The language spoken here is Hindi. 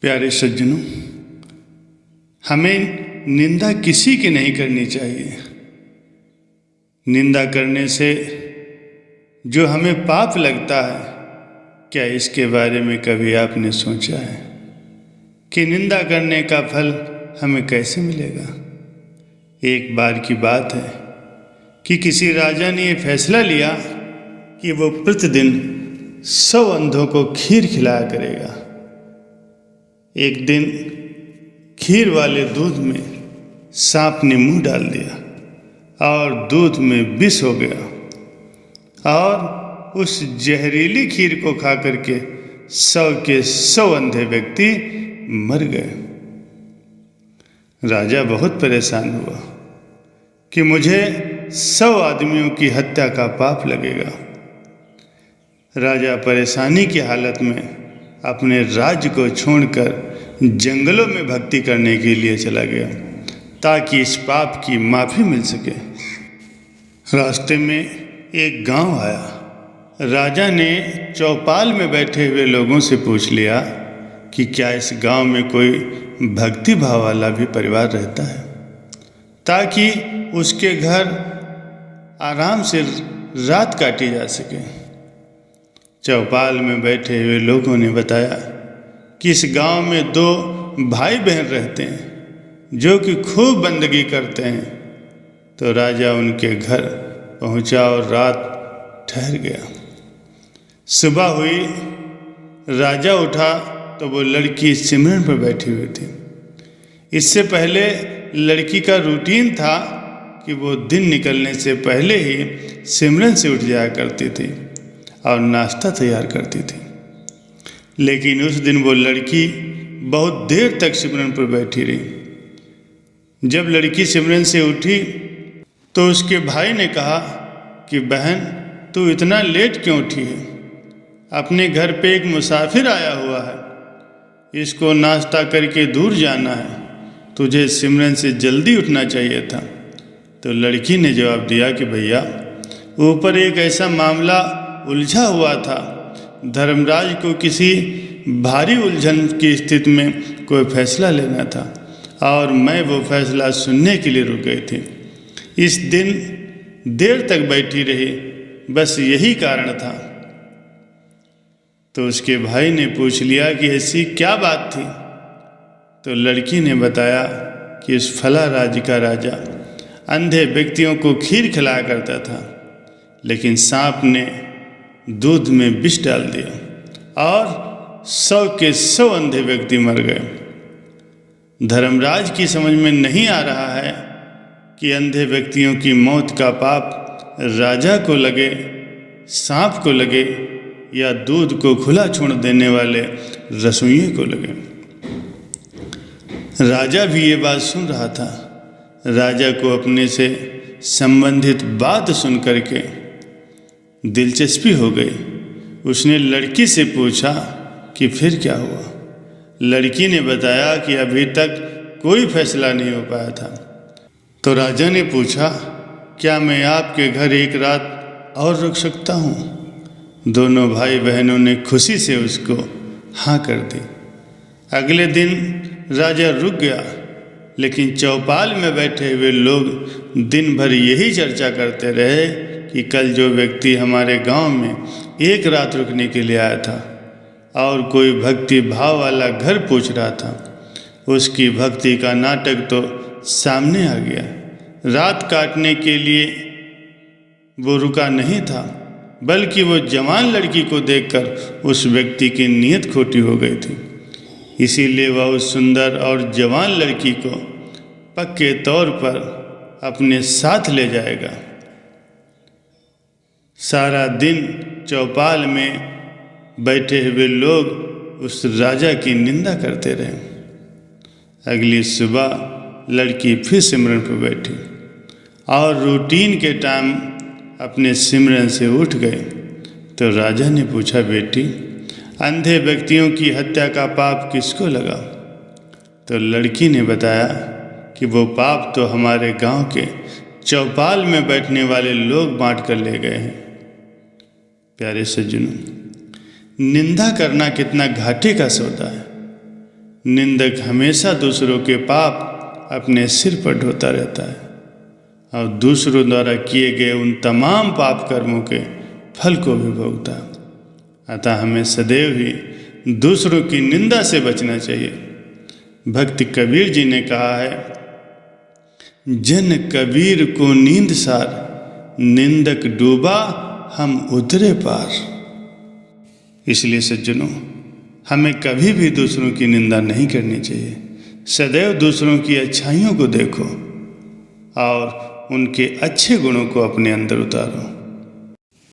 प्यारे सज्जनों, हमें निंदा किसी की नहीं करनी चाहिए। निंदा करने से जो हमें पाप लगता है, क्या इसके बारे में कभी आपने सोचा है कि निंदा करने का फल हमें कैसे मिलेगा? एक बार की बात है कि किसी राजा ने ये फैसला लिया कि वो प्रतिदिन 100 अंधों को खीर खिलाया करेगा। एक दिन खीर वाले दूध में सांप ने मुंह डाल दिया और दूध में विष हो गया और उस जहरीली खीर को खा करके 100 के 100 अंधे व्यक्ति मर गए। राजा बहुत परेशान हुआ कि मुझे 100 आदमियों की हत्या का पाप लगेगा। राजा परेशानी की हालत में अपने राज्य को छोड़कर जंगलों में भक्ति करने के लिए चला गया ताकि इस पाप की माफ़ी मिल सके। रास्ते में एक गांव आया। राजा ने चौपाल में बैठे हुए लोगों से पूछ लिया कि क्या इस गांव में कोई भक्ति भाव वाला भी परिवार रहता है, ताकि उसके घर आराम से रात काटी जा सके। चौपाल में बैठे हुए लोगों ने बताया कि इस गांव में 2 भाई बहन रहते हैं जो कि खूब बंदगी करते हैं। तो राजा उनके घर पहुंचा और रात ठहर गया। सुबह हुई, राजा उठा तो वो लड़की सिमरन पर बैठी हुई थी। इससे पहले लड़की का रूटीन था कि वो दिन निकलने से पहले ही सिमरन से उठ जाया करती थी और नाश्ता तैयार करती थी। लेकिन उस दिन वो लड़की बहुत देर तक सिमरन पर बैठी रही। जब लड़की सिमरन से उठी तो उसके भाई ने कहा कि बहन, तू इतना लेट क्यों उठी है? अपने घर पे एक मुसाफिर आया हुआ है, इसको नाश्ता करके दूर जाना है, तुझे सिमरन से जल्दी उठना चाहिए था। तो लड़की ने जवाब दिया कि भैया, ऊपर एक ऐसा मामला उलझा हुआ था। धर्मराज को किसी भारी उलझन की स्थिति में कोई फैसला लेना था और मैं वो फैसला सुनने के लिए रुक गई थी। इस दिन देर तक बैठी रही, बस यही कारण था। तो उसके भाई ने पूछ लिया कि ऐसी क्या बात थी? तो लड़की ने बताया कि इस फला राज्य का राजा अंधे व्यक्तियों को खीर खिलाया करता था, लेकिन सांप ने दूध में विष डाल दिया और 100 के 100 अंधे व्यक्ति मर गए। धर्मराज की समझ में नहीं आ रहा है कि अंधे व्यक्तियों की मौत का पाप राजा को लगे, सांप को लगे या दूध को खुला छोड़ देने वाले रसोइये को लगे। राजा भी ये बात सुन रहा था। राजा को अपने से संबंधित बात सुन करके दिलचस्पी हो गई। उसने लड़की से पूछा कि फिर क्या हुआ? लड़की ने बताया कि अभी तक कोई फैसला नहीं हो पाया था। तो राजा ने पूछा, क्या मैं आपके घर एक रात और रुक सकता हूँ? दोनों भाई बहनों ने खुशी से उसको हाँ कर दी। अगले दिन राजा रुक गया, लेकिन चौपाल में बैठे हुए लोग दिन भर यही चर्चा करते रहे कि कल जो व्यक्ति हमारे गांव में एक रात रुकने के लिए आया था और कोई भक्ति भाव वाला घर पूछ रहा था, उसकी भक्ति का नाटक तो सामने आ गया। रात काटने के लिए वो रुका नहीं था, बल्कि वो जवान लड़की को देखकर उस व्यक्ति की नीयत खोटी हो गई थी। इसीलिए वह उस सुंदर और जवान लड़की को पक्के तौर पर अपने साथ ले जाएगा। सारा दिन चौपाल में बैठे हुए लोग उस राजा की निंदा करते रहे। अगली सुबह लड़की फिर सिमरन पर बैठी और रूटीन के टाइम अपने सिमरन से उठ गए। तो राजा ने पूछा, बेटी, अंधे व्यक्तियों की हत्या का पाप किसको लगा? तो लड़की ने बताया कि वो पाप तो हमारे गांव के चौपाल में बैठने वाले लोग बांट कर ले गए हैं। प्यारे सज्जनों, निंदा करना कितना घाटे का सौदा है। निंदक हमेशा दूसरों के पाप अपने सिर पर ढोता रहता है और दूसरों द्वारा किए गए उन तमाम पाप कर्मों के फल को भी भोगता है। अतः हमें सदैव ही दूसरों की निंदा से बचना चाहिए। भक्त कबीर जी ने कहा है, जन कबीर को नींद सार, निंदक डूबा हम उतरे पार। इसलिए सज्जनों, हमें कभी भी दूसरों की निंदा नहीं करनी चाहिए। सदैव दूसरों की अच्छाइयों को देखो और उनके अच्छे गुणों को अपने अंदर उतारो।